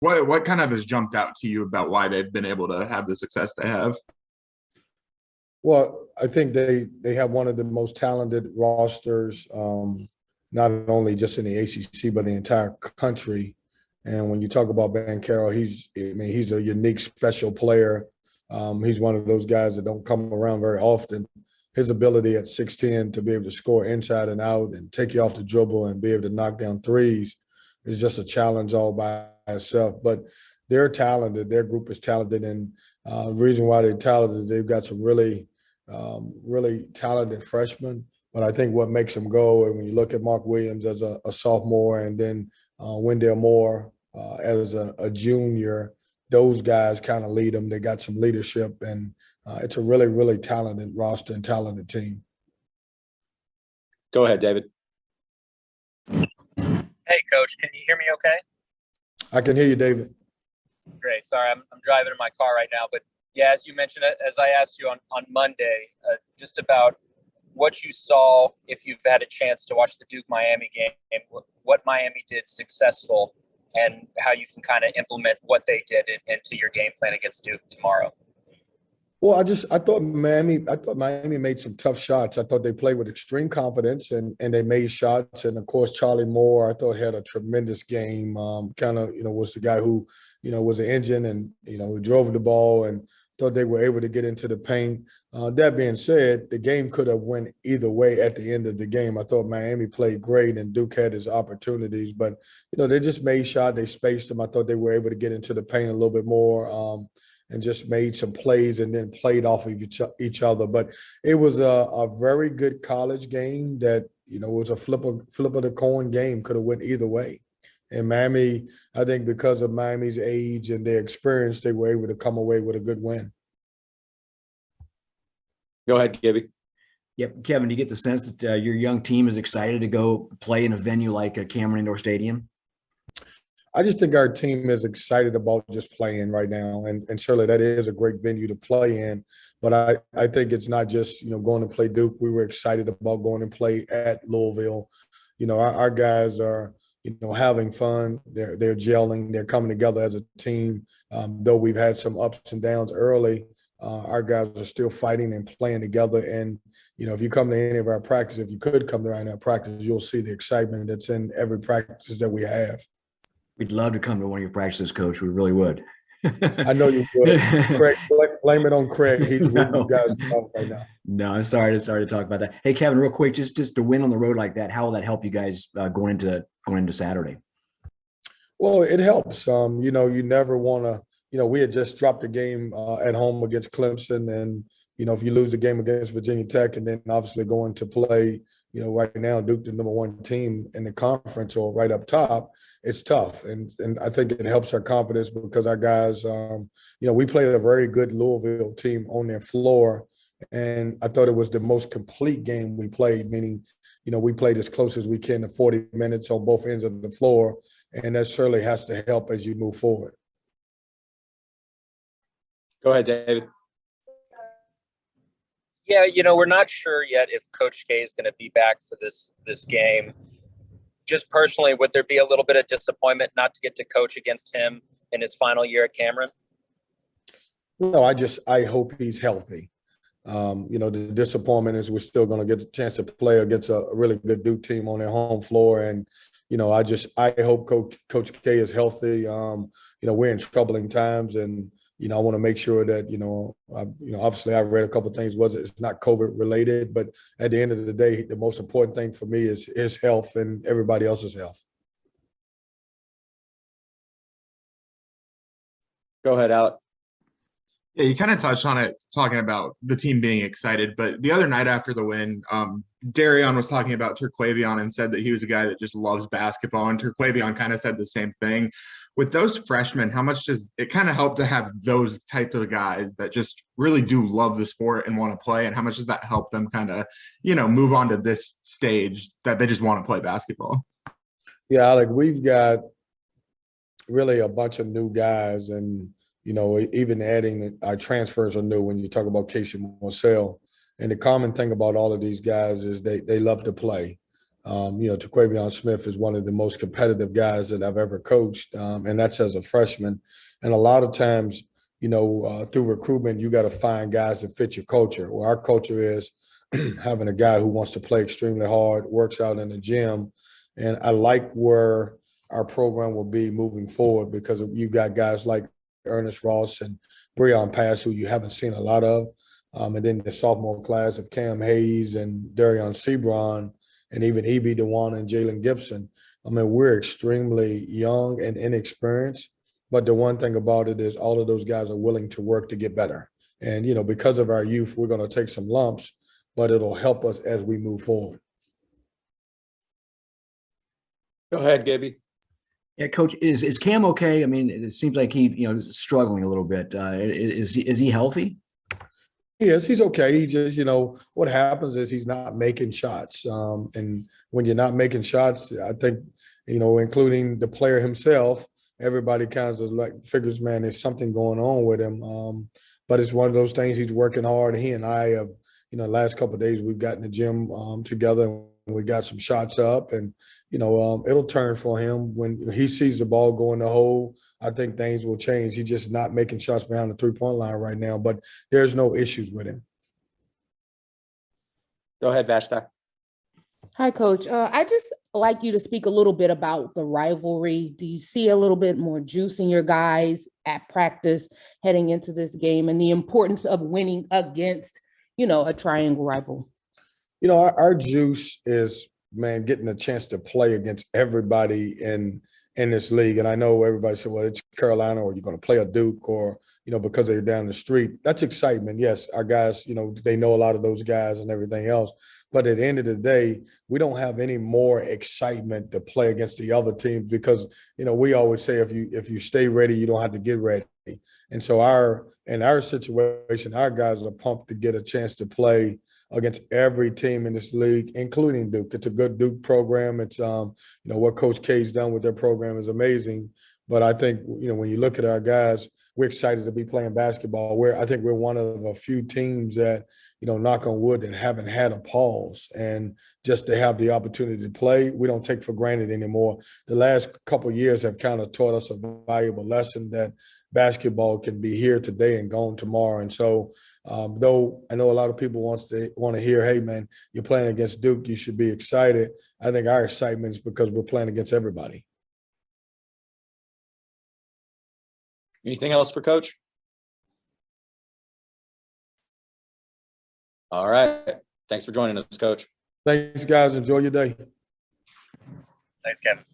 What kind of has jumped out to you about why they've been able to have the success they have? Well, I think they have one of the most talented rosters, not only just in the ACC but the entire country. And when you talk about Bankero, he's a unique, special player. He's one of those guys that don't come around very often. His ability at 6'10" to be able to score inside and out and take you off the dribble and be able to knock down threes is just a challenge all by itself. But they're talented. Their group is talented, and the reason why they're talented is they've got some really talented freshmen. But I think what makes them go, and when you look at Mark Williams as a sophomore, and then Wendell Moore as a junior, those guys kind of lead them. They got some leadership, and it's a really talented roster and talented team. Go ahead, David. Hey, Coach, can you hear me okay? I can hear you, David. Great. Sorry, I'm driving in my car right now. But, yeah, as you mentioned, as I asked you on Monday, just about what you saw if you've had a chance to watch the Duke-Miami game, what Miami did successful, and how you can kind of implement what they did into your game plan against Duke tomorrow. Well, I thought Miami made some tough shots. I thought they played with extreme confidence and they made shots. And of course, Charlie Moore, I thought had a tremendous game. Was the guy who, was an engine and, who drove the ball, and thought they were able to get into the paint. That being said, the game could have went either way at the end of the game. I thought Miami played great and Duke had his opportunities, but, they just made shots. They spaced them. I thought they were able to get into the paint a little bit more. And just made some plays and then played off of each other. But it was a very good college game that, was a flip of the coin game, could have went either way. And Miami, I think because of Miami's age and their experience, they were able to come away with a good win. Go ahead, Gibby. Yep. Kevin, do you get the sense that your young team is excited to go play in a venue like Cameron Indoor Stadium? I just think our team is excited about just playing right now. And certainly that is a great venue to play in. But I think it's not just, going to play Duke. We were excited about going and play at Louisville. Our guys are, having fun. They're gelling. They're coming together as a team. Though we've had some ups and downs early, our guys are still fighting and playing together. And, if you come to any of our practices, if you could come to any of our practices, you'll see the excitement that's in every practice that we have. We'd love to come to one of your practices, Coach. We really would. I know you would. Craig, blame it on Craig. He's with you guys right now. No, I'm sorry to talk about that. Hey, Kevin, real quick, just to win on the road like that, how will that help you guys going into Saturday? Well, it helps. You never want to. We had just dropped a game at home against Clemson, and if you lose the game against Virginia Tech, and then obviously going to play, right now Duke, the number one team in the conference or right up top, it's tough. And I think it helps our confidence because our guys, we played a very good Louisville team on their floor. And I thought it was the most complete game we played, meaning, we played as close as we can to 40 minutes on both ends of the floor. And that certainly has to help as you move forward. Go ahead, David. Yeah, we're not sure yet if Coach K is going to be back for this game. Just personally, would there be a little bit of disappointment not to get to coach against him in his final year at Cameron? No, I hope he's healthy. The disappointment is we're still going to get a chance to play against a really good Duke team on their home floor. And, I hope Coach K is healthy. We're in troubling times, and, I want to make sure that, obviously I read a couple of things. It's not COVID related, but at the end of the day, the most important thing for me is his health and everybody else's health. Go ahead, Alec. Yeah, you kind of touched on it, talking about the team being excited. But the other night after the win, Darion was talking about Terquavion and said that he was a guy that just loves basketball. And Terquavion kind of said the same thing. With those freshmen, how much does it kind of help to have those types of guys that just really do love the sport and want to play? And how much does that help them kind of, move on to this stage that they just want to play basketball? Yeah, Alec, we've got really a bunch of new guys, and even adding our transfers are new when you talk about Casey Marcel. And the common thing about all of these guys is they love to play. Taquavion Smith is one of the most competitive guys that I've ever coached, and that's as a freshman. And a lot of times, through recruitment, you got to find guys that fit your culture. Well, our culture is having a guy who wants to play extremely hard, works out in the gym. And I like where our program will be moving forward because you got guys like Ernest Ross and Breon Pass, who you haven't seen a lot of. And then the sophomore class of Cam Hayes and Darion Sebron, and even E.B. Dewan and Jalen Gibson. I mean, we're extremely young and inexperienced, but the one thing about it is all of those guys are willing to work to get better. And, because of our youth, we're going to take some lumps, but it'll help us as we move forward. Go ahead, Gibby. Yeah, Coach, is Cam okay? I mean, it seems like he, is struggling a little bit. Is he healthy? Yes, he's okay. He just, what happens is he's not making shots. And when you're not making shots, I think, including the player himself, everybody kind of like figures, man, there's something going on with him. But it's one of those things. He's working hard. He and I have, last couple of days we've gotten the gym together and we got some shots up, and it'll turn for him when he sees the ball go in the hole. I think things will change. He's just not making shots behind the three-point line right now, but there's no issues with him. Go ahead, Vashti. Hi, Coach. I just like you to speak a little bit about the rivalry. Do you see a little bit more juice in your guys at practice heading into this game, and the importance of winning against, a triangle rival? Our juice is, man, getting a chance to play against everybody in this league. And I know everybody said, well, it's Carolina, or you're going to play a Duke, or, because they're down the street. That's excitement. Yes, our guys, they know a lot of those guys and everything else. But at the end of the day, we don't have any more excitement to play against the other teams because, we always say if you stay ready, you don't have to get ready. And so in our situation, our guys are pumped to get a chance to play against every team in this league, including Duke. It's a good Duke program. It's, what Coach K's done with their program is amazing. But I think, when you look at our guys, we're excited to be playing basketball. I think we're one of a few teams that, knock on wood, that haven't had a pause. And just to have the opportunity to play, we don't take for granted anymore. The last couple of years have kind of taught us a valuable lesson that basketball can be here today and gone tomorrow. And so, though I know a lot of people want to hear, hey, man, you're playing against Duke, you should be excited. I think our excitement is because we're playing against everybody. Anything else for Coach? All right. Thanks for joining us, Coach. Thanks, guys. Enjoy your day. Thanks, Kevin.